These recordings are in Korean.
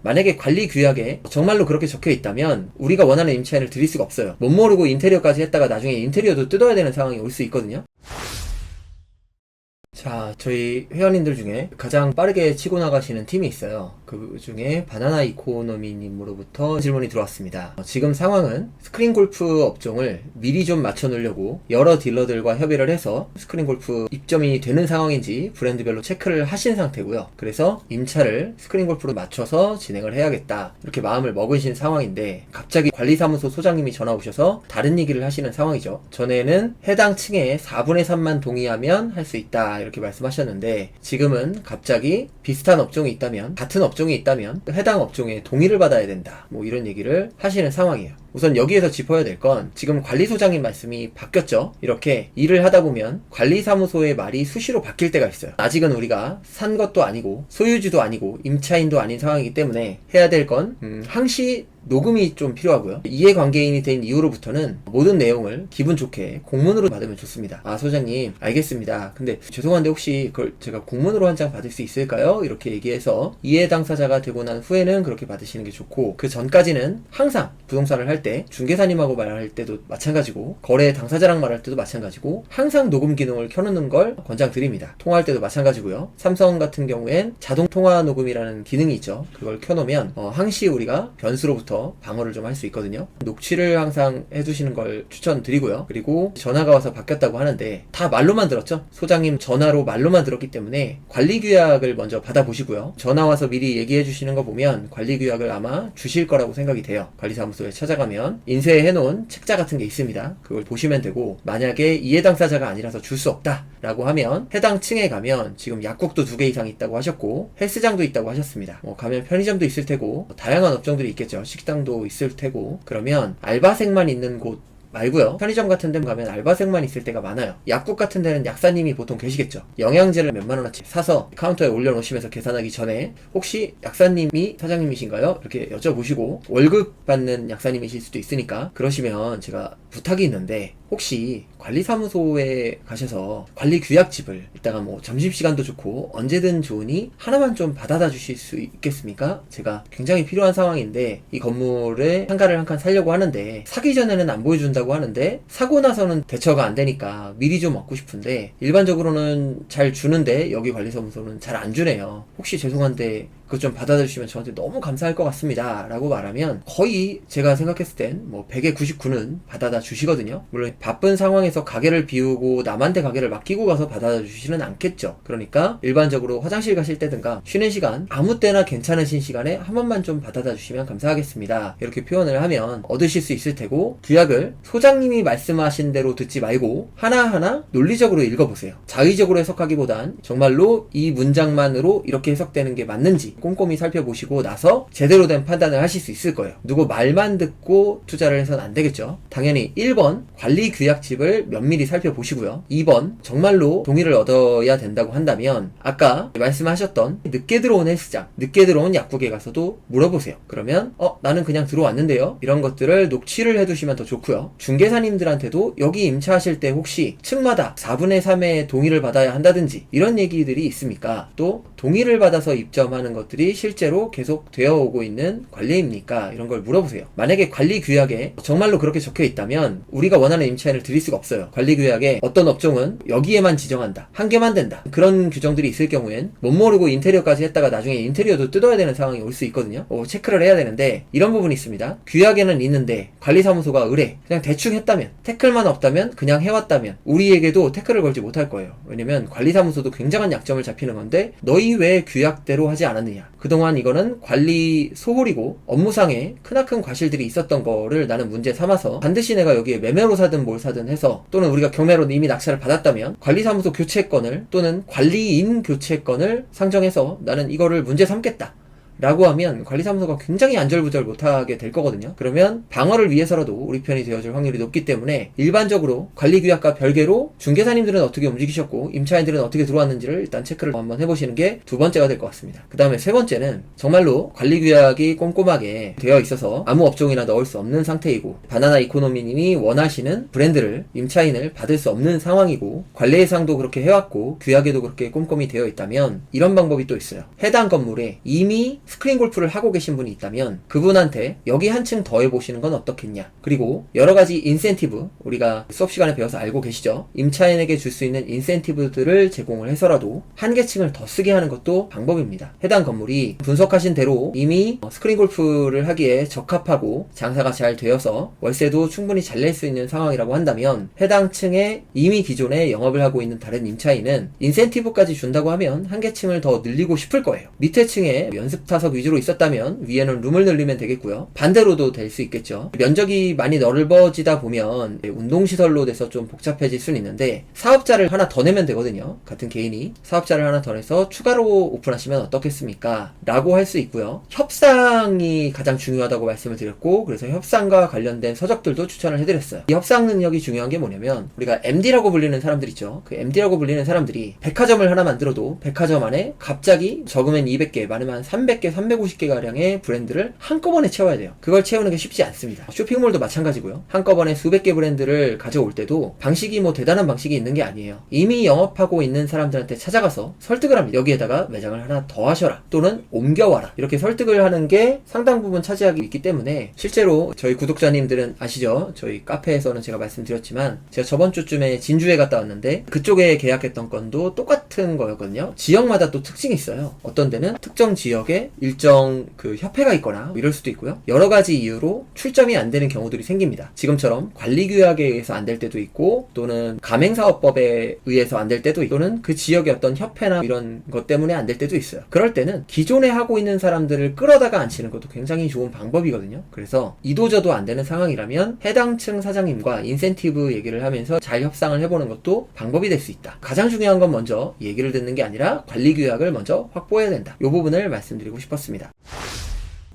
만약에 관리 규약에 정말로 그렇게 적혀 있다면 우리가 원하는 임차인을 드릴 수가 없어요. 못 모르고 인테리어까지 했다가 나중에 인테리어도 뜯어야 되는 상황이 올 수 있거든요. 자, 저희 회원님들 중에 가장 빠르게 치고 나가시는 팀이 있어요. 그 중에 바나나 이코노미님으로부터 질문이 들어왔습니다. 지금 상황은 스크린 골프 업종을 미리 좀 맞춰놓으려고 여러 딜러들과 협의를 해서 스크린 골프 입점이 되는 상황인지 브랜드별로 체크를 하신 상태고요. 그래서 임차를 스크린 골프로 맞춰서 진행을 해야겠다, 이렇게 마음을 먹으신 상황인데 갑자기 관리사무소 소장님이 전화 오셔서 다른 얘기를 하시는 상황이죠. 전에는 해당 층에 4분의 3만 동의하면 할 수 있다, 이렇게 말씀하셨는데 지금은 갑자기 비슷한 업종이 있다면, 같은 업종이 있다면 해당 업종에 동의를 받아야 된다, 뭐 이런 얘기를 하시는 상황이에요. 우선 여기에서 짚어야 될 건 지금 관리소장님 말씀이 바뀌었죠. 이렇게 일을 하다 보면 관리사무소의 말이 수시로 바뀔 때가 있어요. 아직은 우리가 산 것도 아니고 소유주도 아니고 임차인도 아닌 상황이기 때문에 해야 될 건 항시 녹음이 좀 필요하고요. 이해관계인이 된 이후로부터는 모든 내용을 기분 좋게 공문으로 받으면 좋습니다. 아, 소장님 알겠습니다. 근데 죄송한데 혹시 그걸 제가 공문으로 한 장 받을 수 있을까요? 이렇게 얘기해서 이해 당사자가 되고 난 후에는 그렇게 받으시는 게 좋고, 그 전까지는 항상 부동산을 할 때 중개사님하고 말할 때도 마찬가지고 거래 당사자랑 말할 때도 마찬가지고 항상 녹음 기능을 켜놓는 걸 권장드립니다. 통화할 때도 마찬가지고요. 삼성 같은 경우엔 자동 통화 녹음이라는 기능이 있죠. 그걸 켜놓으면 항시 우리가 변수로부터 방어를 좀 할 수 있거든요. 녹취를 항상 해두시는 걸 추천드리고요. 그리고 전화가 와서 바뀌었다고 하는데 다 말로만 들었죠. 소장님 전화로 말로만 들었기 때문에 관리규약을 먼저 받아보시고요. 전화 와서 미리 얘기해 주시는 거 보면 관리규약을 아마 주실 거라고 생각이 돼요. 관리사무소에 찾아가면 인쇄해 놓은 책자 같은 게 있습니다. 그걸 보시면 되고, 만약에 이해 당사자가 아니라서 줄 수 없다 라고 하면 해당 층에 가면 지금 약국도 2개 이상 있다고 하셨고 헬스장도 있다고 하셨습니다. 가면 편의점도 있을 테고 다양한 업종들이 있겠죠. 식당도 있을 테고, 그러면 알바생만 있는 곳 말고요. 편의점 같은 데 가면 알바생만 있을 때가 많아요. 약국 같은 데는 약사님이 보통 계시겠죠. 영양제를 몇만 원어치 사서 카운터에 올려놓으시면서 계산하기 전에 혹시 약사님이 사장님이신가요? 이렇게 여쭤보시고, 월급 받는 약사님이실 수도 있으니까 그러시면 제가 부탁이 있는데 혹시 관리사무소에 가셔서 관리규약집을 이따가 뭐 점심시간도 좋고 언제든 좋으니 하나만 좀 받아다 주실 수 있겠습니까? 제가 굉장히 필요한 상황인데 이 건물에 상가를 한 칸 사려고 하는데 사기 전에는 안 보여준다고 하는데 사고 나서는 대처가 안 되니까 미리 좀 얻고 싶은데 일반적으로는 잘 주는데 여기 관리사무소는 잘 안 주네요. 혹시 죄송한데 그거 좀 받아다 주시면 저한테 너무 감사할 것 같습니다 라고 말하면 거의 제가 생각했을 땐 뭐 100에 99는 받아다 주시거든요. 물론 바쁜 상황에서 가게를 비우고 남한테 가게를 맡기고 가서 받아다 주시는 않겠죠. 그러니까 일반적으로 화장실 가실 때든가 쉬는 시간 아무 때나 괜찮으신 시간에 한 번만 좀 받아다 주시면 감사하겠습니다, 이렇게 표현을 하면 얻으실 수 있을 테고, 규약을 소장님이 말씀하신 대로 듣지 말고 하나하나 논리적으로 읽어보세요. 자의적으로 해석하기보단 정말로 이 문장만으로 이렇게 해석되는 게 맞는지 꼼꼼히 살펴보시고 나서 제대로 된 판단을 하실 수 있을 거예요. 누구 말만 듣고 투자를 해서는 안 되겠죠. 당연히 1번 관리규약집을 면밀히 살펴보시고요. 2번 정말로 동의를 얻어야 된다고 한다면 아까 말씀하셨던 늦게 들어온 헬스장, 늦게 들어온 약국에 가서도 물어보세요. 그러면 나는 그냥 들어왔는데요, 이런 것들을 녹취를 해두시면 더 좋고요. 중개사님들한테도 여기 임차하실 때 혹시 층마다 4분의 3의 동의를 받아야 한다든지 이런 얘기들이 있습니까? 또 동의를 받아서 입점하는 것들이 실제로 계속 되어 오고 있는 관리입니까? 이런 걸 물어보세요. 만약에 관리규약에 정말로 그렇게 적혀 있다면 우리가 원하는 임차인을 드릴 수가 없어요. 관리규약에 어떤 업종은 여기에만 지정한다, 한 개만 된다, 그런 규정들이 있을 경우엔 못 모르고 인테리어까지 했다가 나중에 인테리어도 뜯어야 되는 상황이 올 수 있거든요. 체크를 해야 되는데 이런 부분이 있습니다. 규약에는 있는데 관리사무소가 의뢰 그냥 대충 했다면, 태클만 없다면, 그냥 해왔다면 우리에게도 태클을 걸지 못할 거예요. 왜냐면 관리사무소도 굉장한 약점을 잡히는 건데 너희 왜 규약대로 하지 않았느냐, 그동안 이거는 관리 소홀이고 업무상에 크나큰 과실들이 있었던 거를 나는 문제 삼아서 반드시 내가 여기에 매매로 사든 뭘 사든 해서, 또는 우리가 경매로 이미 낙찰을 받았다면 관리사무소 교체권을 또는 관리인 교체권을 상정해서 나는 이거를 문제 삼겠다 라고 하면 관리사무소가 굉장히 안절부절 못하게 될 거거든요. 그러면 방어를 위해서라도 우리 편이 되어줄 확률이 높기 때문에 일반적으로 관리규약과 별개로 중개사님들은 어떻게 움직이셨고 임차인들은 어떻게 들어왔는지를 일단 체크를 한번 해보시는 게 두 번째가 될 것 같습니다. 그 다음에 세 번째는 정말로 관리규약이 꼼꼼하게 되어 있어서 아무 업종이나 넣을 수 없는 상태이고 바나나 이코노미님이 원하시는 브랜드를, 임차인을 받을 수 없는 상황이고 관리 예상도 그렇게 해왔고 규약에도 그렇게 꼼꼼히 되어 있다면 이런 방법이 또 있어요. 해당 건물에 이미 스크린 골프를 하고 계신 분이 있다면 그분한테 여기 한층 더 해보시는 건 어떻겠냐. 그리고 여러가지 인센티브, 우리가 수업 시간에 배워서 알고 계시죠? 임차인에게 줄 수 있는 인센티브들을 제공을 해서라도 한 계층을 더 쓰게 하는 것도 방법입니다. 해당 건물이 분석하신 대로 이미 스크린 골프를 하기에 적합하고 장사가 잘 되어서 월세도 충분히 잘 낼 수 있는 상황이라고 한다면 해당 층에 이미 기존에 영업을 하고 있는 다른 임차인은 인센티브까지 준다고 하면 한 계층을 더 늘리고 싶을 거예요. 밑에 층에 연습 타석 위주로 있었다면 위에는 룸을 늘리면 되겠고요. 반대로도 될 수 있겠죠. 면적이 많이 넓어지다 보면 운동시설로 돼서 좀 복잡해질 수는 있는데 사업자를 하나 더 내면 되거든요. 같은 개인이 사업자를 하나 더 내서 추가로 오픈하시면 어떻겠습니까? 라고 할 수 있고요. 협상이 가장 중요하다고 말씀을 드렸고, 그래서 협상과 관련된 서적들도 추천을 해드렸어요. 이 협상 능력이 중요한 게 뭐냐면 우리가 MD라고 불리는 사람들 있죠. 그 MD라고 불리는 사람들이 백화점을 하나 만들어도 백화점 안에 갑자기 적으면 200개, 많으면 300개, 350개 가량의 브랜드를 한꺼번에 채워야 돼요. 그걸 채우는 게 쉽지 않습니다. 쇼핑몰도 마찬가지고요. 한꺼번에 수백 개 브랜드를 가져올 때도 방식이 뭐 대단한 방식이 있는 게 아니에요. 이미 영업하고 있는 사람들한테 찾아가서 설득을 합니다. 여기에다가 매장을 하나 더 하셔라, 또는 옮겨와라, 이렇게 설득을 하는 게 상당 부분 차지하기 있기 때문에 실제로 저희 구독자님들은 아시죠? 저희 카페에서는 제가 말씀드렸지만 제가 저번 주쯤에 진주에 갔다 왔는데 그쪽에 계약했던 건도 똑같은 거였거든요. 지역마다 또 특징이 있어요. 어떤 데는 특정 지역에 일정 그 협회가 있거나 이럴 수도 있고요. 여러 가지 이유로 출점이 안 되는 경우들이 생깁니다. 지금처럼 관리규약에 의해서 안 될 때도 있고, 또는 가맹사업법에 의해서 안 될 때도 있고, 또는 그 지역의 어떤 협회나 이런 것 때문에 안 될 때도 있어요. 그럴 때는 기존에 하고 있는 사람들을 끌어다가 앉히는 것도 굉장히 좋은 방법이거든요. 그래서 이도저도 안 되는 상황이라면 해당 층 사장님과 인센티브 얘기를 하면서 잘 협상을 해보는 것도 방법이 될 수 있다. 가장 중요한 건 먼저 얘기를 듣는 게 아니라 관리규약을 먼저 확보해야 된다. 이 부분을 말씀드리고 싶었습니다.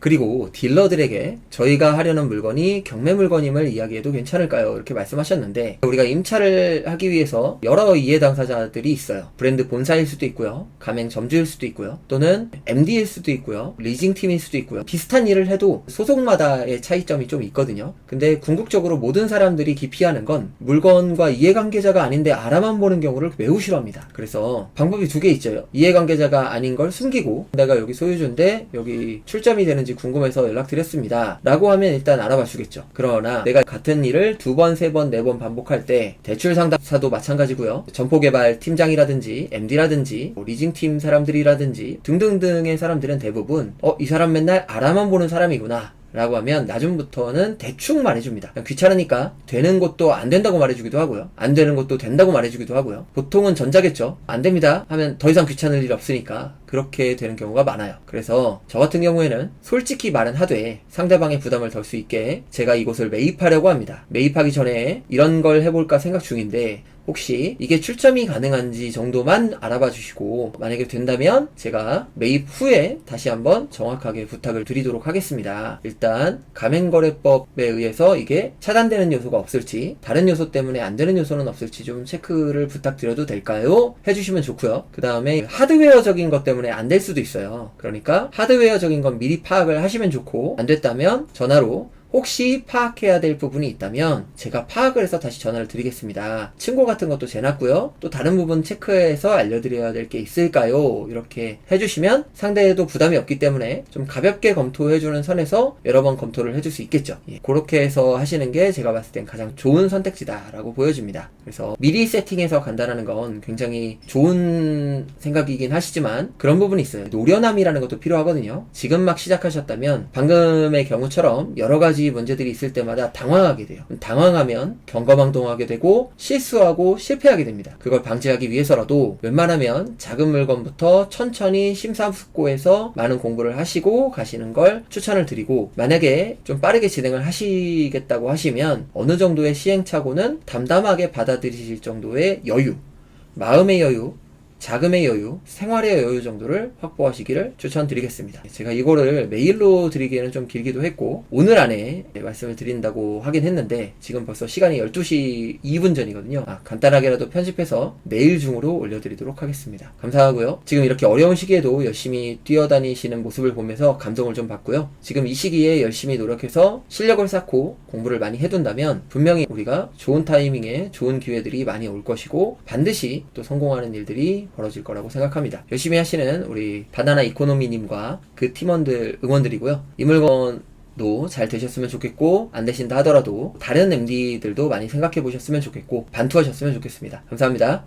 그리고 딜러들에게 저희가 하려는 물건이 경매 물건임을 이야기해도 괜찮을까요? 이렇게 말씀하셨는데, 우리가 임차를 하기 위해서 여러 이해 당사자들이 있어요. 브랜드 본사일 수도 있고요, 가맹 점주일 수도 있고요, 또는 MD일 수도 있고요, 리징팀일 수도 있고요. 비슷한 일을 해도 소속마다의 차이점이 좀 있거든요. 근데 궁극적으로 모든 사람들이 기피하는 건 물건과 이해관계자가 아닌데 알아만 보는 경우를 매우 싫어합니다. 그래서 방법이 두 개 있죠. 이해관계자가 아닌 걸 숨기고 내가 여기 소유주인데 여기 출점이 되는지 궁금해서 연락드렸습니다 라고 하면 일단 알아봐 주겠죠. 그러나 내가 같은 일을 두 번, 세 번, 네 번 반복할 때 대출 상담사도 마찬가지고요. 점포개발 팀장이라든지 MD라든지 리징팀 사람들이라든지 등등등의 사람들은 대부분 이 사람 맨날 알아만 보는 사람이구나 라고 하면 나중부터는 대충 말해줍니다. 귀찮으니까 되는 것도 안 된다고 말해주기도 하고요, 안 되는 것도 된다고 말해주기도 하고요. 보통은 전자겠죠. 안 됩니다 하면 더 이상 귀찮을 일 없으니까 그렇게 되는 경우가 많아요. 그래서 저 같은 경우에는 솔직히 말은 하되 상대방의 부담을 덜 수 있게 제가 이곳을 매입하려고 합니다. 매입하기 전에 이런 걸 해볼까 생각 중인데 혹시 이게 출점이 가능한지 정도만 알아봐 주시고, 만약에 된다면 제가 매입 후에 다시 한번 정확하게 부탁을 드리도록 하겠습니다. 일단 가맹거래법에 의해서 이게 차단되는 요소가 없을지, 다른 요소 때문에 안 되는 요소는 없을지 좀 체크를 부탁드려도 될까요? 해주시면 좋고요. 그 다음에 하드웨어적인 것 때문에 안 될 수도 있어요. 그러니까 하드웨어적인 건 미리 파악을 하시면 좋고, 안 됐다면 전화로 혹시 파악해야 될 부분이 있다면 제가 파악을 해서 다시 전화를 드리겠습니다. 친구 같은 것도 재놨고요. 또 다른 부분 체크해서 알려드려야 될 게 있을까요? 이렇게 해주시면 상대에도 부담이 없기 때문에 좀 가볍게 검토해주는 선에서 여러 번 검토를 해줄 수 있겠죠. 그렇게 해서 하시는 게 제가 봤을 땐 가장 좋은 선택지다라고 보여집니다. 그래서 미리 세팅해서 간다는 건 굉장히 좋은 생각이긴 하시지만 그런 부분이 있어요. 노련함이라는 것도 필요하거든요. 지금 막 시작하셨다면 방금의 경우처럼 여러 가지 문제들이 있을 때마다 당황하게 돼요. 당황하면 경거망동하게 되고 실수하고 실패하게 됩니다. 그걸 방지하기 위해서라도 웬만하면 작은 물건부터 천천히 심사숙고해서 많은 공부를 하시고 가시는 걸 추천을 드리고, 만약에 좀 빠르게 진행을 하시겠다고 하시면 어느 정도의 시행착오는 담담하게 받아들이실 정도의 여유, 마음의 여유, 자금의 여유, 생활의 여유 정도를 확보하시기를 추천드리겠습니다. 제가 이거를 메일로 드리기에는 좀 길기도 했고 오늘 안에 말씀을 드린다고 하긴 했는데 지금 벌써 시간이 12시 2분 전이거든요. 간단하게라도 편집해서 내일 중으로 올려드리도록 하겠습니다. 감사하고요. 지금 이렇게 어려운 시기에도 열심히 뛰어다니시는 모습을 보면서 감동을 좀 받고요. 지금 이 시기에 열심히 노력해서 실력을 쌓고 공부를 많이 해둔다면 분명히 우리가 좋은 타이밍에 좋은 기회들이 많이 올 것이고 반드시 또 성공하는 일들이 벌어질 거라고 생각합니다. 열심히 하시는 우리 바나나 이코노미님과 그 팀원들 응원드리고요. 이 물건도 잘 되셨으면 좋겠고, 안 되신다 하더라도 다른 MD들도 많이 생각해 보셨으면 좋겠고, 반투하셨으면 좋겠습니다. 감사합니다.